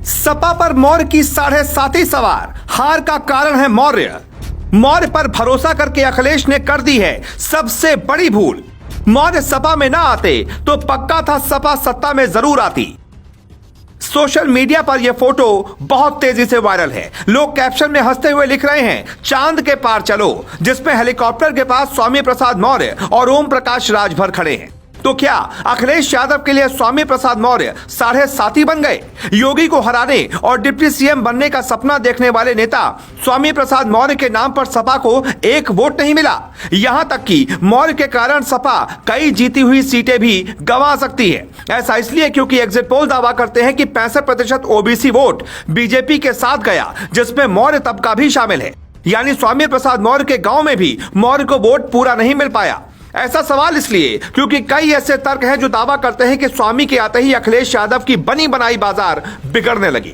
सपा पर मौर्य की 7.5 सवार, हार का कारण है मौर्य। मौर्य पर भरोसा करके अखिलेश ने कर दी है सबसे बड़ी भूल। मौर्य सपा में ना आते तो पक्का था सपा सत्ता में जरूर आती। सोशल मीडिया पर यह फोटो बहुत तेजी से वायरल है। लोग कैप्शन में हंसते हुए लिख रहे हैं, चांद के पार चलो, जिसमें हेलीकॉप्टर के पास स्वामी प्रसाद मौर्य और ओम प्रकाश राजभर खड़े हैं। तो क्या अखिलेश यादव के लिए स्वामी प्रसाद मौर्य 7.5 बन गए? योगी को हराने और डिप्टी सीएम बनने का सपना देखने वाले नेता स्वामी प्रसाद मौर्य के नाम पर सपा को एक वोट नहीं मिला। यहां तक कि मौर्य के कारण सपा कई जीती हुई सीटें भी गंवा सकती है। ऐसा इसलिए क्योंकि एग्जिट पोल दावा करते हैं कि 65% ओबीसी वोट बीजेपी के साथ गया, जिसमें मौर्य तबका भी शामिल है। यानी स्वामी प्रसाद मौर्य के गांव में भी मौर्य को वोट पूरा नहीं मिल पाया। ऐसा सवाल इसलिए क्योंकि कई ऐसे तर्क हैं जो दावा करते हैं कि स्वामी के आते ही अखिलेश यादव की बनी बनाई बाजार बिगड़ने लगी।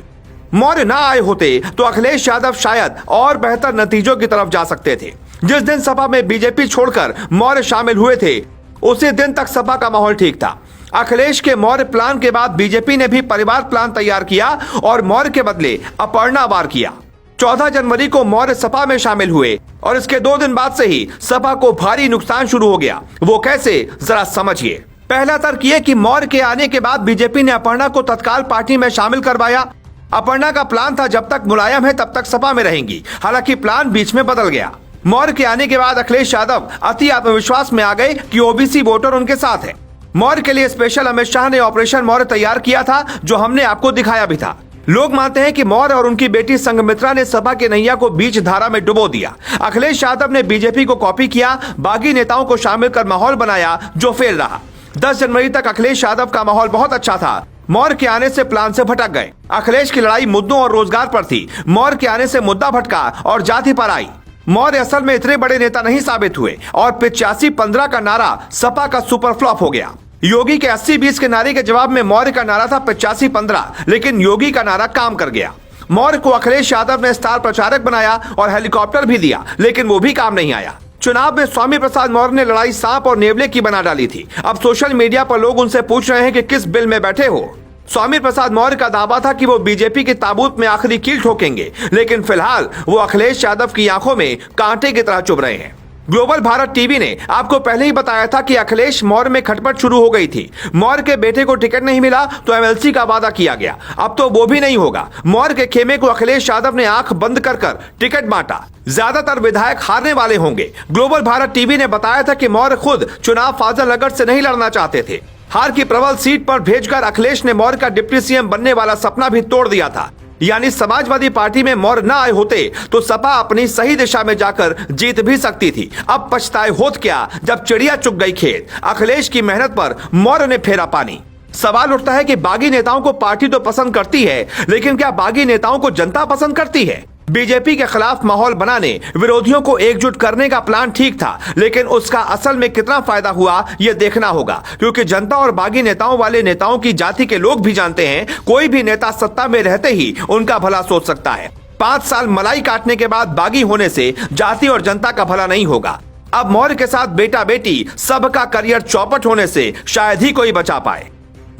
मौर्य ना आए होते तो अखिलेश यादव शायद और बेहतर नतीजों की तरफ जा सकते थे। जिस दिन सपा में बीजेपी छोड़कर मौर्य शामिल हुए थे, उसी दिन तक सपा का माहौल ठीक था। अखिलेश के मौर्य प्लान के बाद बीजेपी ने भी परिवार प्लान तैयार किया और मौर्य के बदले अपर्णा वार किया। 14 जनवरी को मौर्य सपा में शामिल हुए और इसके 2 दिन बाद से ही सपा को भारी नुकसान शुरू हो गया। वो कैसे, जरा समझिए। पहला तर्क ये कि मौर्य के आने के बाद बीजेपी ने अपर्णा को तत्काल पार्टी में शामिल करवाया। अपर्णा का प्लान था जब तक मुलायम है तब तक सपा में रहेंगी। हालांकि प्लान बीच में बदल गया। मौर्य के आने के बाद अखिलेश यादव अति आत्मविश्वास में आ गए कि ओबीसी वोटर उनके साथ है। मौर्य के लिए स्पेशल अमित शाह ने ऑपरेशन मौर्य तैयार किया था, जो हमने आपको दिखाया भी था। लोग मानते हैं कि मौर्य और उनकी बेटी संघमित्रा ने सपा के नैया को बीच धारा में डुबो दिया। अखिलेश यादव ने बीजेपी को कॉपी किया, बागी नेताओं को शामिल कर माहौल बनाया जो फेल रहा। 10 जनवरी तक अखिलेश यादव का माहौल बहुत अच्छा था। मौर्य के आने से प्लान से भटक गए। अखिलेश की लड़ाई मुद्दों और रोजगार पर थी। मौर्य के आने से मुद्दा भटका और जाति पर आई। मौर्य असल में इतने बड़े नेता नहीं साबित हुए और 85-15 का नारा सपा का सुपर फ्लॉप हो गया। योगी के 80-20 के नारे के जवाब में मौर्य का नारा था 85-15, लेकिन योगी का नारा काम कर गया। मौर्य को अखिलेश यादव ने स्टार प्रचारक बनाया और हेलीकॉप्टर भी दिया, लेकिन वो भी काम नहीं आया। चुनाव में स्वामी प्रसाद मौर्य ने लड़ाई सांप और नेवले की बना डाली थी। अब सोशल मीडिया पर लोग उनसे पूछ रहे हैं कि किस बिल में बैठे हो। स्वामी प्रसाद मौर्य का दावा था कि वो बीजेपी के ताबूत में आखिरी कील ठोकेंगे, लेकिन फिलहाल वो अखिलेश यादव की आंखों में कांटे की तरह चुभ रहे हैं। ग्लोबल भारत टीवी ने आपको पहले ही बताया था कि अखिलेश मौर्य में खटपट शुरू हो गई थी। मौर्य के बेटे को टिकट नहीं मिला तो एमएलसी का वादा किया गया। अब तो वो भी नहीं होगा। मौर्य के खेमे को अखिलेश यादव ने आंख बंद कर टिकट बांटा। ज्यादातर विधायक हारने वाले होंगे। ग्लोबल भारत टीवी ने बताया था कि मौर्य खुद चुनाव फाजिलनगर से नहीं लड़ना चाहते थे। हार की प्रबल सीट पर भेजकर अखिलेश ने मौर्य का डिप्टी सीएम बनने वाला सपना भी तोड़ दिया था। यानी समाजवादी पार्टी में मौर्य न आए होते तो सपा अपनी सही दिशा में जाकर जीत भी सकती थी। अब पछताए होत क्या जब चिड़िया चुग गई खेत। अखिलेश की मेहनत पर मौर्य ने फेरा पानी। सवाल उठता है कि बागी नेताओं को पार्टी तो पसंद करती है, लेकिन क्या बागी नेताओं को जनता पसंद करती है? बीजेपी के खिलाफ माहौल बनाने, विरोधियों को एकजुट करने का प्लान ठीक था, लेकिन उसका असल में कितना फायदा हुआ यह देखना होगा, क्योंकि जनता और बागी नेताओं वाले नेताओं की जाति के लोग भी जानते हैं कोई भी नेता सत्ता में रहते ही उनका भला सोच सकता है। 5 साल मलाई काटने के बाद बागी होने से जाति और जनता का भला नहीं होगा। अब मौर्य के साथ बेटा बेटी सबका करियर चौपट होने से शायद ही कोई बचा पाए।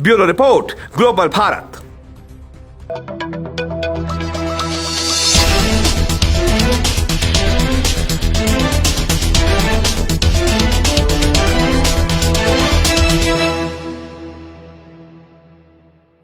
Bureau report, global Bharat.